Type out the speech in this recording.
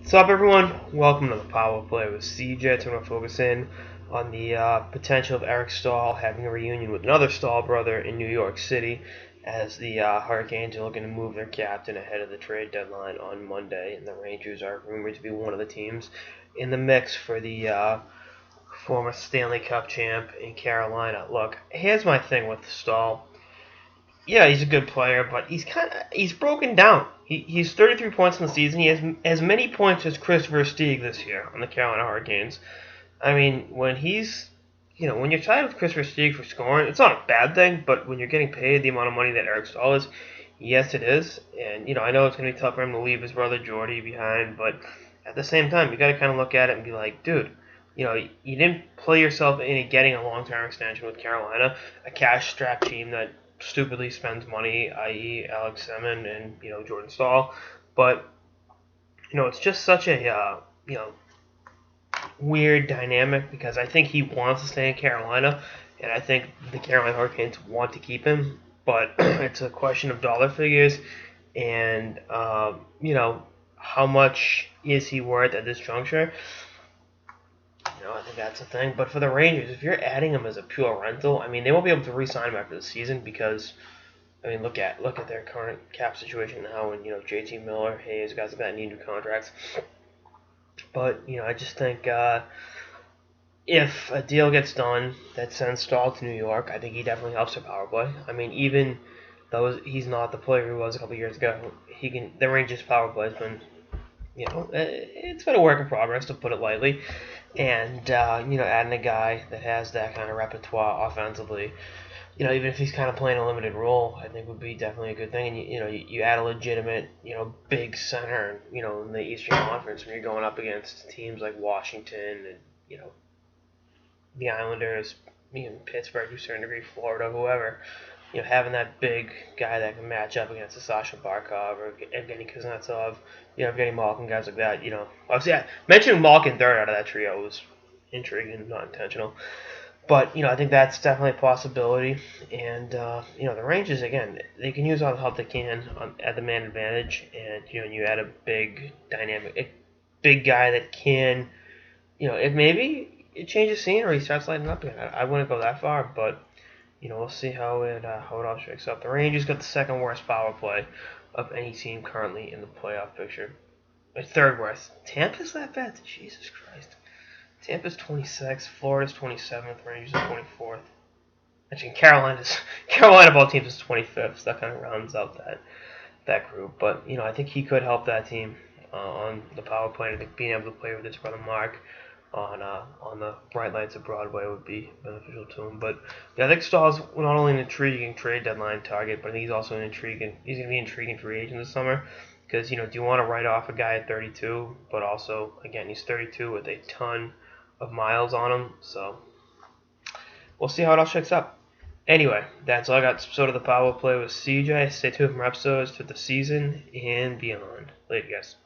What's up, everyone? Welcome to the Power Play with CJ. Today, we're going to focus in on the potential of Eric Staal having a reunion with another Staal brother in New York City, as the Hurricanes are looking to move their captain ahead of the trade deadline on Monday, and the Rangers are rumored to be one of the teams in the mix for the former Stanley Cup champ in Carolina. Look, here's my thing with Staal. Yeah, he's a good player, but he's broken down. He's 33 points in the season. He has as many points as Chris Versteeg this year on the Carolina Hurricanes. I mean, when you're tied with Chris Versteeg for scoring, it's not a bad thing. But when you're getting paid the amount of money that Eric Staal is, yes, it is. And I know it's gonna be tough for him to leave his brother Jordy behind, but at the same time, you got to kind of look at it and be like, dude, you didn't play yourself into getting a long-term extension with Carolina, a cash-strapped team that stupidly spends money, i.e., Alex Semin and Jordan Staal. But it's just such a weird dynamic because I think he wants to stay in Carolina, and I think the Carolina Hurricanes want to keep him. But it's a question of dollar figures, and how much is he worth at this juncture? I think that's the thing. But for the Rangers, if you're adding him as a pure rental, I mean, they won't be able to re-sign him after the season because, I mean, look at their current cap situation now, and JT Miller, Hayes, guys like that need new contracts. But I just think if a deal gets done that sends Staal to New York, I think he definitely helps their power play. I mean, even though he's not the player he was a couple years ago, the Rangers power play has been it's been a work in progress, to put it lightly. And adding a guy that has that kind of repertoire offensively, even if he's kind of playing a limited role, I think would be definitely a good thing. And you add a legitimate, big center, in the Eastern Conference when you're going up against teams like Washington and the Islanders, Pittsburgh to a certain degree, Florida, whoever. Having that big guy that can match up against a Sasha Barkov or Evgeny Kuznetsov, Evgeny Malkin, guys like that. Obviously, mentioning Malkin third out of that trio was intriguing, not intentional. But I think that's definitely a possibility. And the Rangers, again, they can use all the help they can at the man advantage, and you add a big dynamic, big guy that can, if maybe it changes scene or he starts lighting up again. I wouldn't go that far, but. We'll see how it all shakes up. The Rangers got the second worst power play of any team currently in the playoff picture. Third worst. Tampa's that bad? Jesus Christ. Tampa's 26th, Florida's 27th, Rangers are 24th. Actually, Carolina of all teams is 25th, so that kind of rounds out that group. But I think he could help that team on the power play. I think being able to play with his brother Marc on the bright lights of Broadway would be beneficial to him. But I think Staal's not only an intriguing trade deadline target, but I think he's also he's going to be an intriguing free agent this summer. Because do you want to write off a guy at 32, but also again he's 32 with a ton of miles on him. So we'll see how it all shakes up. Anyway, that's all I got. So to the Power Play with CJ. Stay tuned for more episodes to the season and beyond. Later, guys.